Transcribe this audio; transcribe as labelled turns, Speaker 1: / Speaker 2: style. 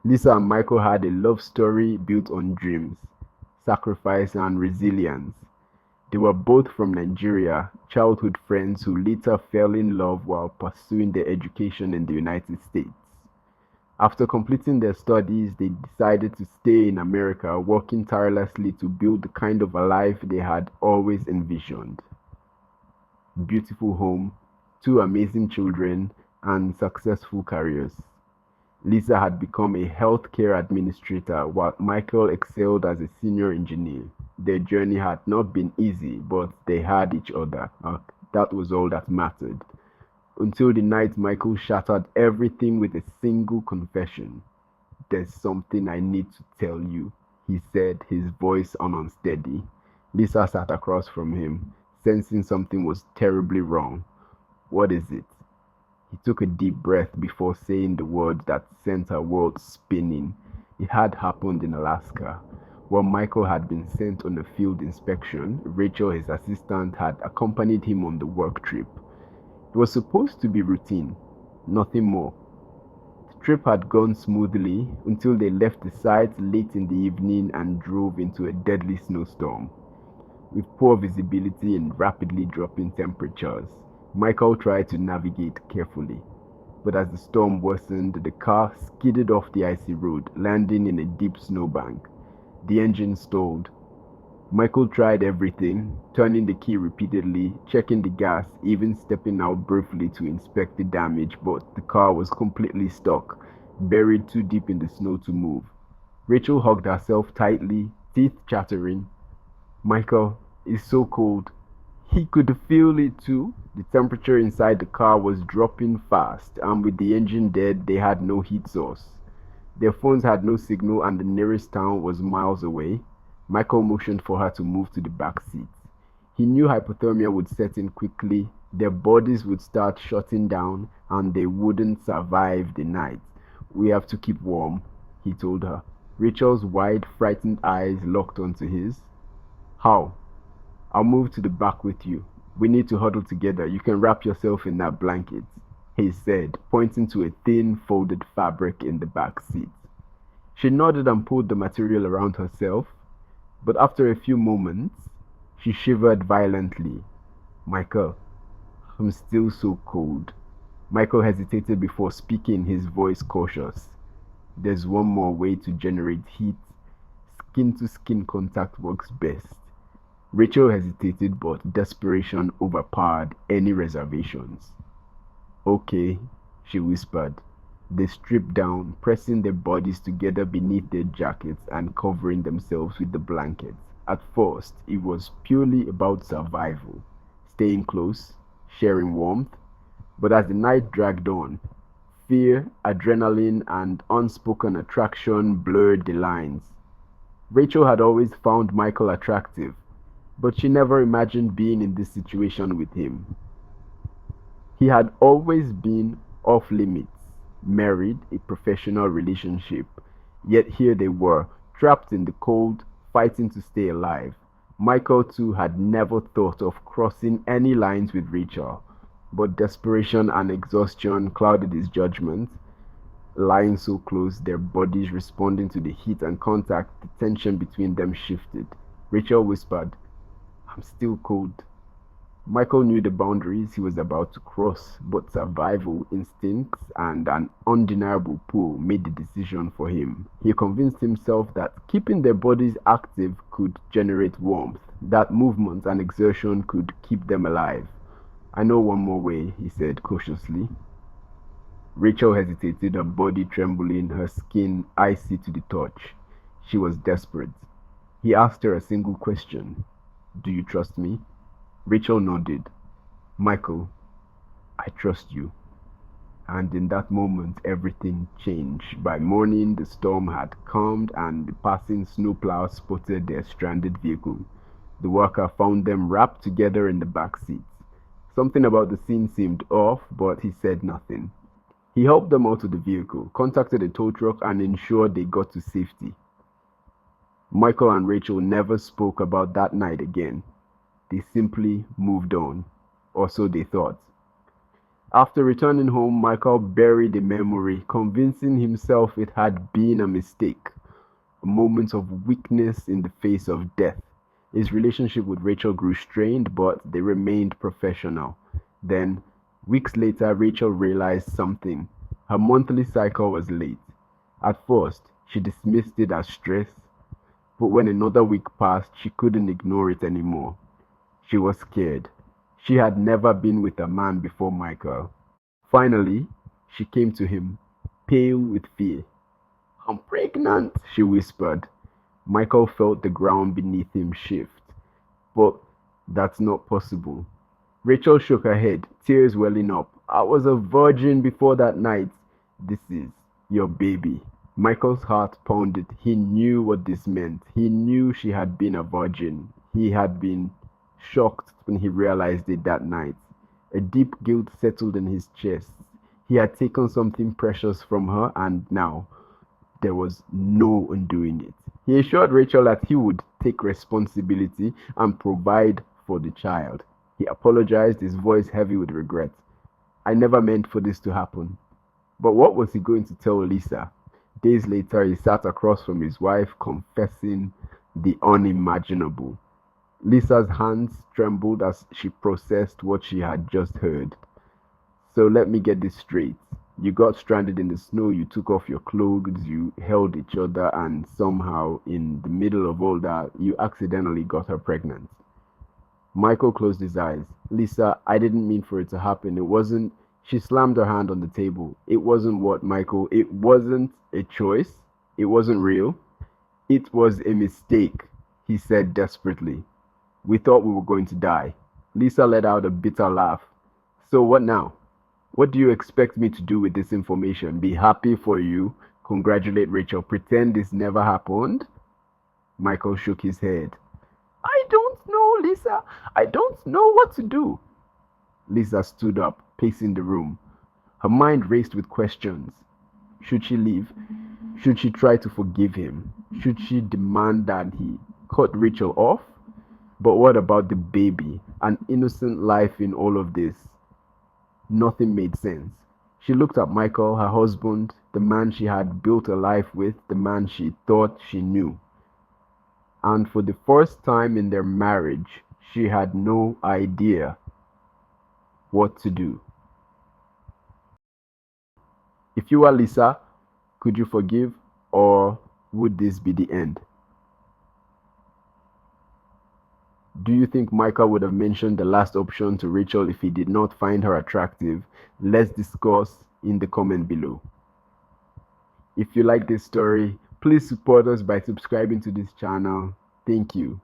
Speaker 1: Lisa and Michael had a love story built on dreams, sacrifice, and resilience. They were both from Nigeria, childhood friends who later fell in love while pursuing their education in the United States. After completing their studies, they decided to stay in America, working tirelessly to build the kind of a life they had always envisioned. Beautiful home, two amazing children, and successful careers. Lisa had become a healthcare administrator while Michael excelled as a senior engineer. Their journey had not been easy, but they had each other. That was all that mattered. Until the night Michael shattered everything with a single confession. There's something I need to tell you, he said, his voice unsteady. Lisa sat across from him, sensing something was terribly wrong. What is it? He took a deep breath before saying the words that sent her world spinning. It had happened in Alaska. While Michael had been sent on a field inspection, Rachel, his assistant, had accompanied him on the work trip. It was supposed to be routine, nothing more. The trip had gone smoothly until they left the site late in the evening and drove into a deadly snowstorm. With poor visibility and rapidly dropping temperatures, Michael tried to navigate carefully. But as the storm worsened, the car skidded off the icy road, landing in a deep snowbank. The engine stalled. Michael tried everything, turning the key repeatedly, checking the gas, even stepping out briefly to inspect the damage, but the car was completely stuck, buried too deep in the snow to move. Rachel hugged herself tightly, teeth chattering. Michael, it's so cold. He could feel it too. The temperature inside the car was dropping fast, and with the engine dead, they had no heat source. Their phones had no signal, and the nearest town was miles away. Michael motioned for her to move to the back seat. He knew hypothermia would set in quickly, their bodies would start shutting down, and they wouldn't survive the night. We have to keep warm, he told her. Rachel's wide, frightened eyes locked onto his. How? I'll move to the back with you. We need to huddle together. You can wrap yourself in that blanket, he said, pointing to a thin, folded fabric in the back seat. She nodded and pulled the material around herself, but after a few moments, she shivered violently. Michael, I'm still so cold. Michael hesitated before speaking, his voice cautious. There's one more way to generate heat. Skin to skin contact works best. Rachel hesitated, but desperation overpowered any reservations. Okay, she whispered. They stripped down, pressing their bodies together beneath their jackets and covering themselves with the blankets. At first, it was purely about survival, staying close, sharing warmth. But as the night dragged on, fear, adrenaline, and unspoken attraction blurred the lines. Rachel had always found Michael attractive, but she never imagined being in this situation with him. He had always been off limits, married, a professional relationship, yet here they were, trapped in the cold, fighting to stay alive. Michael, too, had never thought of crossing any lines with Rachel, but desperation and exhaustion clouded his judgment. Lying so close, their bodies responding to the heat and contact, the tension between them shifted. Rachel whispered, I'm still cold. Michael knew the boundaries he was about to cross, but survival instincts and an undeniable pull made the decision for him. He convinced himself that keeping their bodies active could generate warmth, that movement and exertion could keep them alive. I know one more way, he said cautiously. Rachel hesitated, her body trembling, her skin icy to the touch. She was desperate. He asked her a single question. Do you trust me? Rachel nodded. Michael, I trust you. And in that moment, everything changed. By morning, the storm had calmed and the passing snowplow spotted their stranded vehicle. The worker found them wrapped together in the back seat. Something about the scene seemed off, but he said nothing. He helped them out of the vehicle, contacted a tow truck, and ensured they got to safety. Michael and Rachel never spoke about that night again. They simply moved on, or so they thought. After returning home, Michael buried the memory, convincing himself it had been a mistake, a moment of weakness in the face of death. His relationship with Rachel grew strained, but they remained professional. Then, weeks later, Rachel realized something. Her monthly cycle was late. At first, she dismissed it as stress, but when another week passed, she couldn't ignore it anymore. She was scared. She had never been with a man before Michael. Finally, she came to him, pale with fear. "I'm pregnant," she whispered. Michael felt the ground beneath him shift. "But that's not possible." Rachel shook her head, tears welling up. "I was a virgin before that night. This is your baby." Michael's heart pounded. He knew what this meant. He knew she had been a virgin. He had been shocked when he realized it that night. A deep guilt settled in his chest. He had taken something precious from her, and now there was no undoing it. He assured Rachel that he would take responsibility and provide for the child. He apologized, his voice heavy with regret. "I never meant for this to happen." But what was he going to tell Lisa? Days later, he sat across from his wife, confessing the unimaginable. Lisa's hands trembled as she processed what she had just heard. "So let me get this straight. You got stranded in the snow, you took off your clothes, you held each other, and somehow, in the middle of all that, you accidentally got her pregnant." Michael closed his eyes. "Lisa, I didn't mean for it to happen. It wasn't." She slammed her hand on the table. "It wasn't what, Michael? It wasn't a choice. It wasn't real. It was a mistake," he said desperately. "We thought we were going to die." Lisa let out a bitter laugh. "So what now? What do you expect me to do with this information? Be happy for you? Congratulate Rachel? Pretend this never happened?" Michael shook his head. "I don't know, Lisa. I don't know what to do." Lisa stood up, pacing the room. Her mind raced with questions. Should she leave? Should she try to forgive him? Should she demand that he cut Rachel off? But what about the baby? An innocent life in all of this? Nothing made sense. She looked at Michael, her husband, the man she had built a life with, the man she thought she knew. And for the first time in their marriage, she had no idea what to do. If you were Lisa, could you forgive, or would this be the end? Do you think Michael would have mentioned the last option to Rachel if he did not find her attractive? Let's discuss in the comment below. If you like this story, please support us by subscribing to this channel. Thank you.